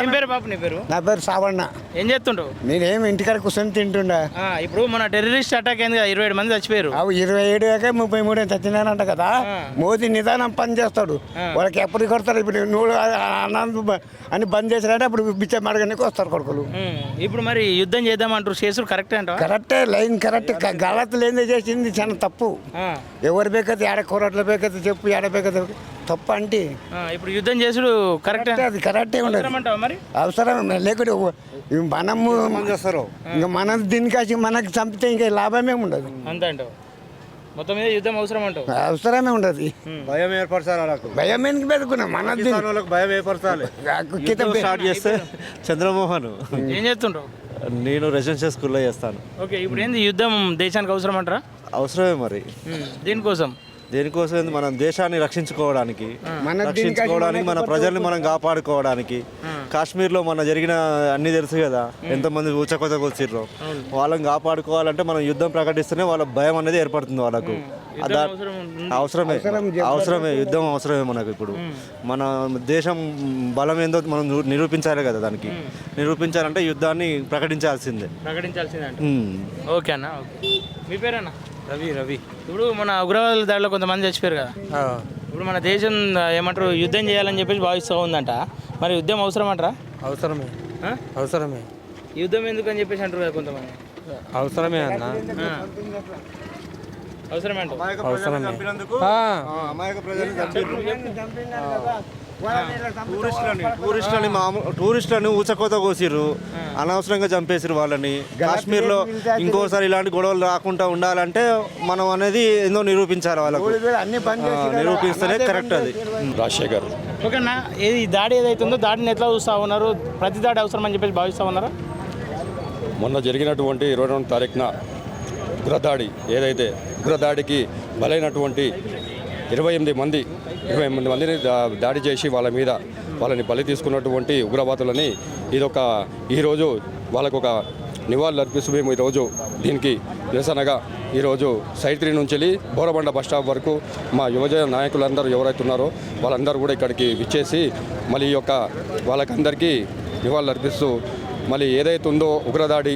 ఏం పేరు బాబు నీ పేరు? నా పేరు సావಣ್ణ. ఏం చేస్తుంటావు? నేనేం ఇంటికాడ కూర్చొని తింటుండా. ఇప్పుడు మన టెర్రరిస్ట్ అటాక్ అయింది కదా, 27 మంది చచ్చిపోయారు. అవి 27 33 చచ్చినానంట కదా. మోదీ నిదానం పని చేస్తాడు. వాళ్ళకి ఎప్పుడు కొడతారు? ఇప్పుడు నువ్వు అన్నం అని బంద్ చేసినట్టే అప్పుడు బిచ్చ మడగనికి వస్తారు కొడుకులు. ఇప్పుడు మరి యుద్ధం చేద్దామంటారు, చేసుడు కరెక్టే అంట? కరెక్టే, లైన్ కరెక్ట్. గలత్ లేని చేసింది చాలా తప్పు. ఎవరు బేకైతే ఏడ కూరట్లు బేకైతే చెప్పు, ఏడ బేకైతే తప్పు అంటే ఇప్పుడు యుద్ధం చేసుడు కరెక్టే. అది కరెక్టే ఉండదు, మరి అవసరం లేకుంటే మనము చేస్తారు. ఇంకా మన దీనికి మనకి చంపితే ఇంకా లాభమే ఉండదు. అంతే అంటావు? మొత్తం మీద యుద్ధం అవసరం అంటావు? అవసరమే ఉండదు. భయం ఏర్పరచాలి వాళ్ళకు. భయం ఎందుకు పెట్టుకున్నాం? మన వాళ్ళకి భయం ఏర్పరచాలి. స్టార్ట్ చేస్తే చంద్రమోహన్. ఏం చేస్తుంటావు? నేను రెసిడెన్షియల్ స్కూల్లో చేస్తాను. ఓకే, ఇప్పుడు ఏంది యుద్ధం దేశానికి అవసరం అంటారా? అవసరమే మరి. దీనికోసం మనం దేశాన్ని రక్షించుకోవడానికి, మన ప్రజల్ని మనం కాపాడుకోవడానికి. కాశ్మీర్లో మన జరిగిన అన్ని తెలుసు కదా, ఎంతమంది ఊచకొత వచ్చిర్రో. వాళ్ళని కాపాడుకోవాలంటే మనం యుద్ధం ప్రకటిస్తేనే వాళ్ళ భయం అనేది ఏర్పడుతుంది వాళ్ళకు. అవసరమే యుద్ధం అవసరమే మనకు. ఇప్పుడు మన దేశం బలం ఏందో మనం నిరూపించాలి కదా. దానికి నిరూపించాలంటే యుద్ధాన్ని ప్రకటించాల్సిందే. ఓకే అన్న. మీ పేరన్నా? రవి. ఇప్పుడు మన ఉగ్రవాదుల దాడిలో కొంతమంది చచ్చిపోయారు కదా. ఇప్పుడు మన దేశం ఏమంటారు, యుద్ధం చేయాలని చెప్పేసి భావిస్తూ ఉందంట. మరి యుద్ధం అవసరం అంటారా? అవసరమే. యుద్ధం ఎందుకు అని చెప్పేసి అంటారు కదా కొంతమంది. అవసరమే అన్న. అవసరమే అంట. టూరిస్టులని ఊచకోత కోసిర్రు, అనవసరంగా చంపేసిరు వాళ్ళని. కాశ్మీర్లో ఇంకోసారి ఇలాంటి గొడవలు రాకుండా ఉండాలంటే మనం అనేది ఏందో నిరూపించాలి వాళ్ళకు. నిరూపిస్తేనే కరెక్ట్ అది. రాజశేఖర్. ఓకేనా, ఏది దాడి ఏదైతుందో దాడిని ఎట్లా చూస్తూ ఉన్నారు? ప్రతి దాడి అవసరం అని చెప్పేసి భావిస్తూ ఉన్నారా? మొన్న జరిగినటువంటి 22వ తారీఖున ఉగ్రదాడి ఏదైతే ఉగ్రదాడికి బలైనటువంటి 28 మందిని దాడి చేసి వాళ్ళని బలి తీసుకున్నటువంటి ఉగ్రవాదులని ఈరోజు వాళ్ళకు ఒక నివాళులు అర్పిస్తూ మేము ఈరోజు దీనికి నిరసనగా ఈరోజు సైట్ 3 నుంచి వెళ్ళి బోరబండ బస్ స్టాప్ వరకు మా యువజన నాయకులందరూ ఎవరైతే ఉన్నారో వాళ్ళందరూ కూడా ఇక్కడికి విచ్చేసి మళ్ళీ వాళ్ళకందరికీ నివాళులు అర్పిస్తూ మళ్ళీ ఏదైతే ఉందో ఉగ్రదాడి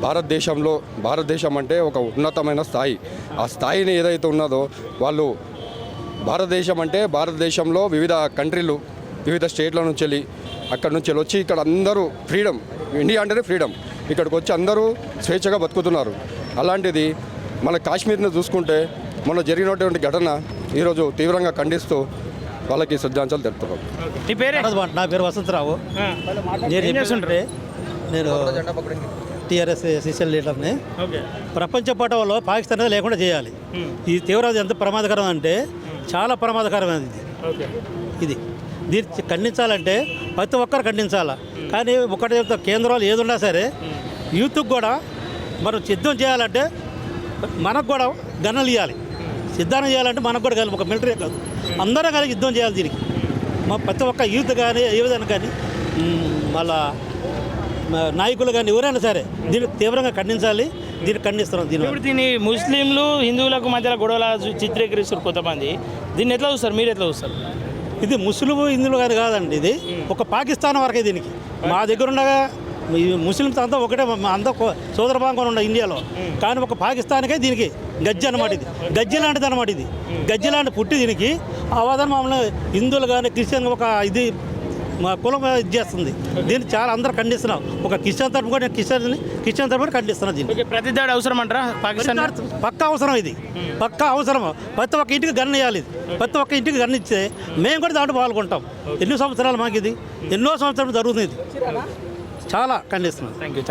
భారతదేశం అంటే ఒక ఉన్నతమైన స్థాయి. ఆ స్థాయిని ఏదైతే ఉన్నదో వాళ్ళు భారతదేశంలో వివిధ కంట్రీలు, వివిధ స్టేట్ల నుంచి అక్కడి నుంచి వచ్చి ఇక్కడ అందరూ ఫ్రీడమ్, ఇండియా అంటేనే ఫ్రీడమ్. ఇక్కడికి వచ్చి అందరూ స్వేచ్ఛగా బతుకుతున్నారు. అలాంటిది మన కాశ్మీర్ని చూసుకుంటే మొన్న జరిగినటువంటి ఘటన ఈరోజు తీవ్రంగా ఖండిస్తూ వాళ్ళకి శ్రద్ధాంజలి తెలుపుతున్నాం. నా పేరు వసంతరావు. నేను టీఆర్ఎస్ సీసీఎల్ లీడర్ని. ప్రపంచ పటంలో పాకిస్తాన్ అనేది లేకుండా చేయాలి. ఈ తీవ్రవాదం ఎంత ప్రమాదకరం అంటే చాలా ప్రమాదకరమైనది ఇది. దీన్ని ఖండించాలంటే ప్రతి ఒక్కరు ఖండించాలా. కానీ ఒకటి చెప్తా, కేంద్రాలు ఏది ఉన్నా సరే యూత్కి కూడా మనం సిద్ధం చేయాలంటే మనకు కూడా గన్నలు ఇవ్వాలి. సిద్ధం చేయాలంటే మనకు కూడా కలిపి ఒక మిలిటరీ కాదు, అందరం కలిసి యుద్ధం చేయాలి. దీనికి మా ప్రతి ఒక్క యూత్ కానీ ఏ విధంగా కానీ మళ్ళా నాయకులు కానీ ఎవరైనా సరే దీన్ని తీవ్రంగా ఖండించాలి. దీన్ని ఖండిస్తున్నాం. దీన్ని ముస్లింలు హిందువులకు మధ్యలో గొడవల చిత్రీకరిస్తారు కొంతమంది. దీన్ని ఎట్లా చూస్తారు, మీరు ఎట్లా చూస్తారు? ఇది ముస్లిం హిందువులు కానీ కాదండి, ఇది ఒక పాకిస్తాన్ వరకే. దీనికి మా దగ్గర ఉండగా ముస్లిమ్స్ అంతా ఒకటే, అంతా సోదర భాగంగా ఉండే ఇండియాలో. కానీ ఒక పాకిస్తాన్కే దీనికి గజ్జి అనమాట. ఇది గజ్జి లాంటిది అనమాట. ఇది గజ్జి లాంటి పుట్టి దీనికి ఆవాదన మామూలు హిందువులు కానీ క్రిస్టియన్ ఒక ఇది మా కులం ఇది చేస్తుంది. దీన్ని చాలా అందరూ ఖండిస్తున్నాం. ఒక క్రిస్టియన్ తరఫు కూడా క్రిస్టియన్ తరఫు ఖండిస్తున్నాం. దీన్ని ప్రతి దాడి అవసరం అంటారా? పాకిస్తాన్ పక్కా అవసరం. ఇది పక్కా అవసరం. ప్రతి ఒక్క ఇంటికి గన్ ఇవ్వాలి. ప్రతి ఒక్క ఇంటికి గన్ ఇస్తే మేము కూడా దాంట్లో పాల్గొంటాం. ఎన్నో సంవత్సరాలు మాకు ఇది ఎన్నో సంవత్సరాలు జరుగుతుంది. ఇది చాలా ఖండిస్తున్నాం. Thank you.